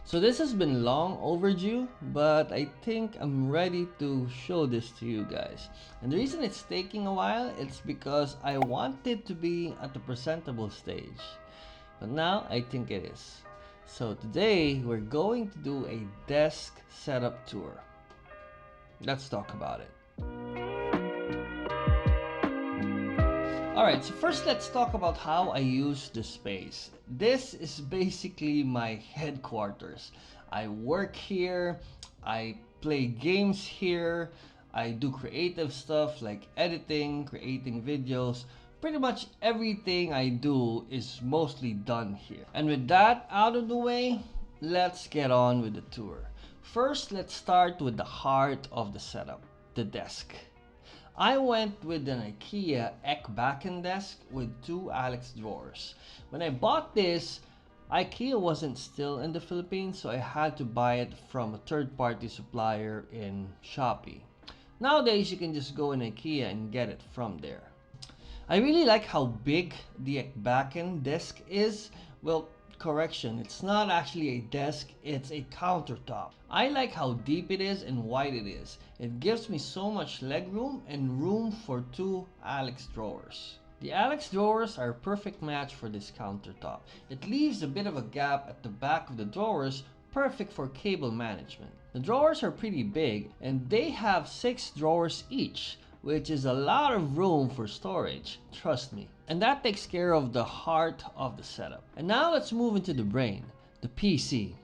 So this has been long overdue, but I think I'm ready to show this to you guys. And the reason it's taking a while, it's because I want it to be at the presentable stage. But now I think it is. So today we're going to do a desk setup tour. Let's talk about it. Alright, so first let's talk about how I use the space. This is basically my headquarters. I work here, I play games here, I do creative stuff like editing, creating videos. Pretty much everything I do is mostly done here. And with that out of the way, let's get on with the tour. First, let's start with the heart of the setup, the desk. I went with an Ikea Ekbacken desk with 2 Alex drawers. When I bought this, Ikea wasn't still in the Philippines, so I had to buy it from a third-party supplier in Shopee. Nowadays, you can just go in Ikea and get it from there. I really like how big the Ekbacken desk is. Well, correction, it's not actually a desk, it's a countertop. I like how deep it is and wide it is. It gives me so much leg room and room for 2 Alex drawers. The Alex drawers are a perfect match for this countertop. It leaves a bit of a gap at the back of the drawers, perfect for cable management. The drawers are pretty big and they have 6 drawers each, which is a lot of room for storage, trust me. And that takes care of the heart of the setup. And now let's move into the brain, the PC.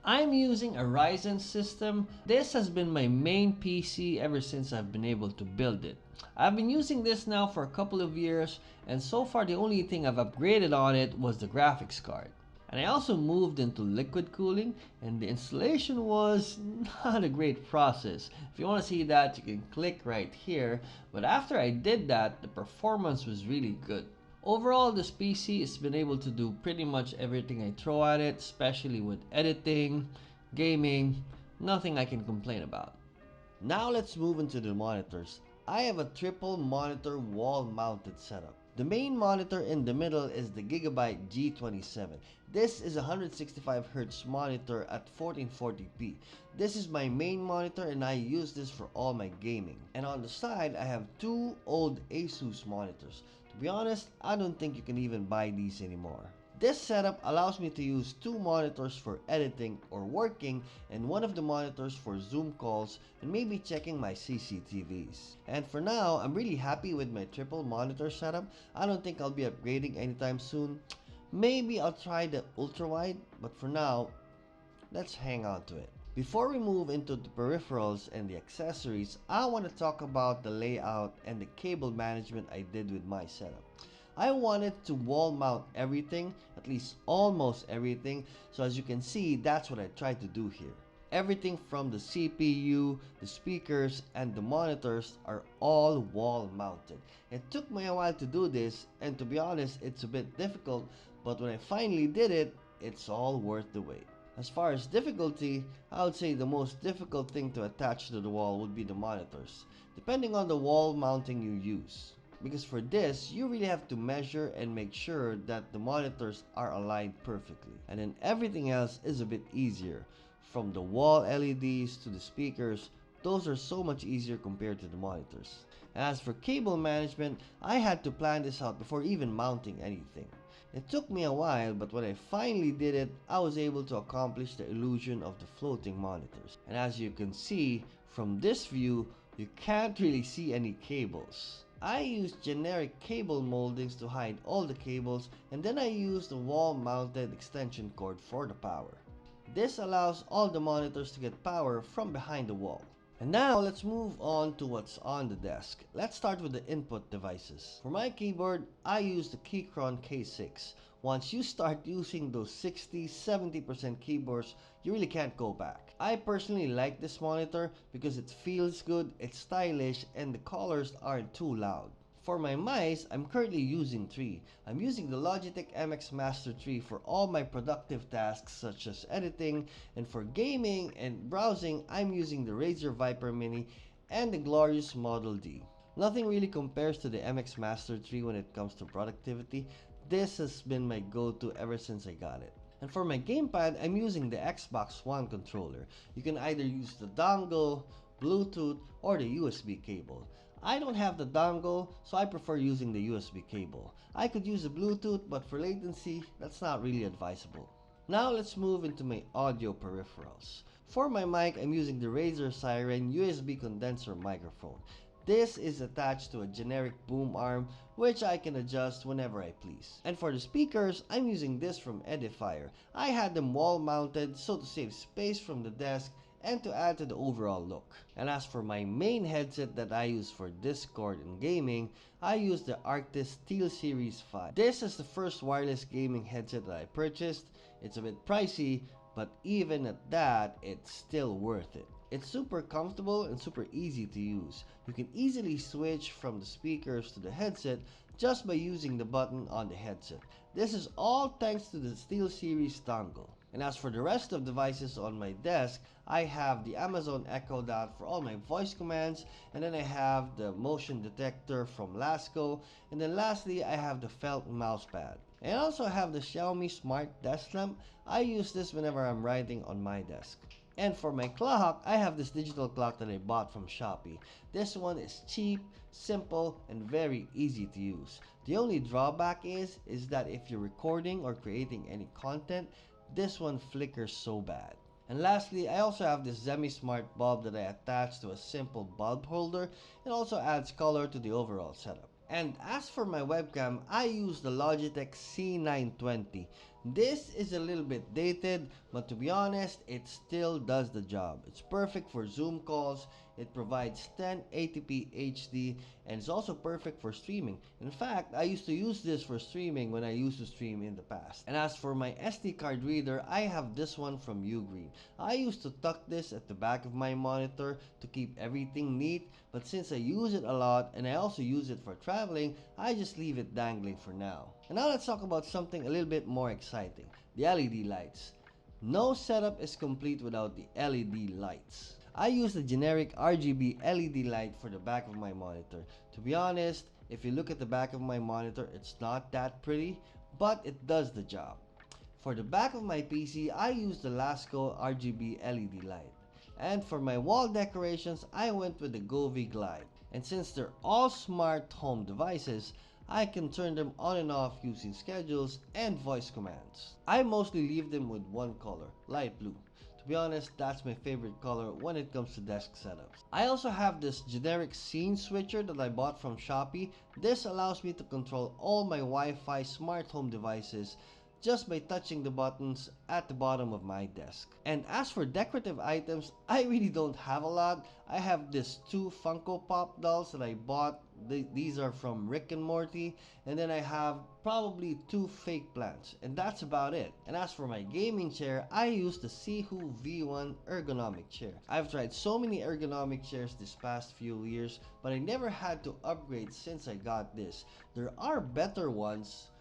I'm using a Ryzen system. This has been my main PC ever since I've been able to build it. I've been using this now for a couple of years, and so far the only thing I've upgraded on it was the graphics card. And I also moved into liquid cooling, and the installation was not a great process. If you want to see that, you can click right here. But after I did that, the performance was really good. Overall, this PC has been able to do pretty much everything I throw at it, especially with editing, gaming, nothing I can complain about. Now let's move into the monitors. I have a triple monitor wall mounted setup. The main monitor in the middle is the Gigabyte G27. This is a 165Hz monitor at 1440p. This is my main monitor and I use this for all my gaming. And on the side, I have 2 old Asus monitors. To be honest, I don't think you can even buy these anymore. This setup allows me to use 2 monitors for editing or working and one of the monitors for Zoom calls and maybe checking my CCTVs. And for now, I'm really happy with my triple monitor setup. I don't think I'll be upgrading anytime soon. Maybe I'll try the ultra wide, but for now, let's hang on to it. Before we move into the peripherals and the accessories, I want to talk about the layout and the cable management I did with my setup. I wanted to wall mount everything, at least almost everything, so as you can see, that's what I tried to do here. Everything from the CPU, the speakers, and the monitors are all wall mounted. It took me a while to do this, and to be honest, it's a bit difficult, but when I finally did it, it's all worth the wait. As far as difficulty, I would say the most difficult thing to attach to the wall would be the monitors, depending on the wall mounting you use. Because for this, you really have to measure and make sure that the monitors are aligned perfectly. And then everything else is a bit easier. From the wall LEDs to the speakers, those are so much easier compared to the monitors. And as for cable management, I had to plan this out before even mounting anything. It took me a while, but when I finally did it, I was able to accomplish the illusion of the floating monitors. And as you can see, from this view, you can't really see any cables. I used generic cable moldings to hide all the cables, and then I used the wall mounted extension cord for the power. This allows all the monitors to get power from behind the wall. And now let's move on to what's on the desk. Let's start with the input devices. For my keyboard, I use the Keychron K6. Once you start using those 60-70% keyboards, you really can't go back. I personally like this monitor because it feels good, it's stylish, and the colors aren't too loud. For my mice, I'm currently using 3. I'm using the Logitech MX Master 3 for all my productive tasks such as editing, and for gaming and browsing, I'm using the Razer Viper Mini and the glorious Model D. Nothing really compares to the MX Master 3 when it comes to productivity. This has been my go-to ever since I got it. And for my gamepad, I'm using the Xbox One controller. You can either use the dongle, Bluetooth, or the USB cable. I don't have the dongle, so I prefer using the USB cable. I could use the Bluetooth, but for latency, that's not really advisable. Now let's move into my audio peripherals. For my mic, I'm using the Razer Siren USB condenser microphone. This is attached to a generic boom arm, which I can adjust whenever I please. And for the speakers, I'm using this from Edifier. I had them wall mounted, so to save space from the desk and to add to the overall look. And as for my main headset that I use for Discord and gaming, I use the Arctis SteelSeries 5. This is the first wireless gaming headset that I purchased. It's a bit pricey, but even at that, it's still worth it. It's super comfortable and super easy to use. You can easily switch from the speakers to the headset just by using the button on the headset. This is all thanks to the SteelSeries dongle. And as for the rest of the devices on my desk, I have the Amazon Echo Dot for all my voice commands, and then I have the motion detector from Lasco, and then lastly I have the felt mousepad. And I also have the Xiaomi Smart Desk Lamp. I use this whenever I'm writing on my desk. And for my clock, I have this digital clock that I bought from Shopee. This one is cheap, simple, and very easy to use. The only drawback is that if you're recording or creating any content, this one flickers so bad. And lastly, I also have this semi-smart bulb that I attach to a simple bulb holder. It also adds color to the overall setup. And as for my webcam, I use the Logitech C920. This is a little bit dated, but to be honest, it still does the job. It's perfect for Zoom calls, it provides 1080p HD, and it's also perfect for streaming. In fact, I used to use this for streaming when I used to stream in the past. And as for my SD card reader, I have this one from Ugreen. I used to tuck this at the back of my monitor to keep everything neat, but since I use it a lot and I also use it for traveling, I just leave it dangling for now. And now let's talk about something a little bit more exciting, the LED lights. No setup is complete without the LED lights. I use the generic RGB LED light for the back of my monitor. To be honest, if you look at the back of my monitor, it's not that pretty, but it does the job. For the back of my PC, I use the Lasco RGB LED light. And for my wall decorations, I went with the Govee Glide. And since they're all smart home devices, I can turn them on and off using schedules and voice commands. I mostly leave them with one color, light blue. To be honest, that's my favorite color when it comes to desk setups. I also have this generic scene switcher that I bought from Shopee. This allows me to control all my Wi-Fi smart home devices just by touching the buttons at the bottom of my desk. And as for decorative items, I really don't have a lot. I have these two Funko Pop dolls that I bought. These are from Rick and Morty. And then I have probably two fake plants. And that's about it. And as for my gaming chair, I use the Sihoo V1 ergonomic chair. I've tried so many ergonomic chairs this past few years, but I never had to upgrade since I got this. There are better ones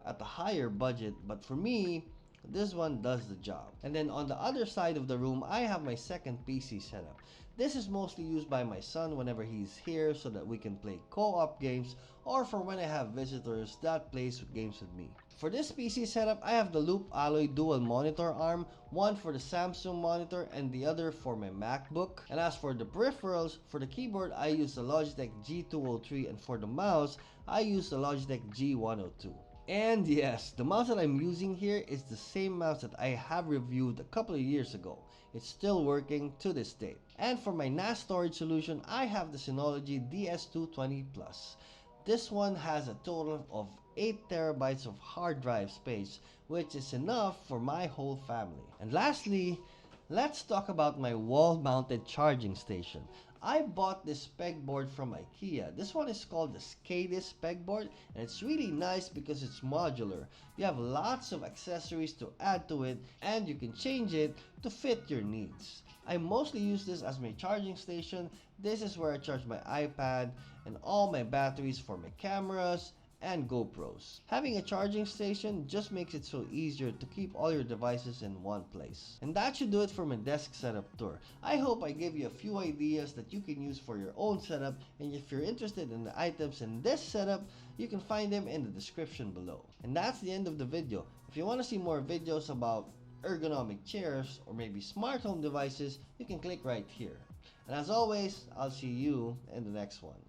at a higher budget, but for me, this one does the job. And then on the other side of the room, I have my second PC setup. This is mostly used by my son whenever he's here so that we can play co-op games, or for when I have visitors that plays games with me. For this PC setup, I have the Loop Alloy dual monitor arm, one for the Samsung monitor and the other for my MacBook. And as for the peripherals, for the keyboard, I use the Logitech G203, and for the mouse, I use the Logitech G102. And yes, the mouse that I'm using here is the same mouse that I have reviewed a couple of years ago. It's still working to this day. And for my NAS storage solution, I have the Synology DS220 Plus. This one has a total of 8 terabytes of hard drive space, which is enough for my whole family. And lastly, let's talk about my wall-mounted charging station. I bought this pegboard from Ikea. This one is called the Arctis pegboard, and it's really nice because it's modular. You have lots of accessories to add to it, and you can change it to fit your needs. I mostly use this as my charging station. This is where I charge my iPad and all my batteries for my cameras and GoPros. Having a charging station just makes it so easier to keep all your devices in one place. And that should do it for my desk setup tour. I hope I gave you a few ideas that you can use for your own setup, and if you're interested in the items in this setup, you can find them in the description below. And that's the end of the video. If you want to see more videos about ergonomic chairs or maybe smart home devices, you can click right here. And as always, I'll see you in the next one.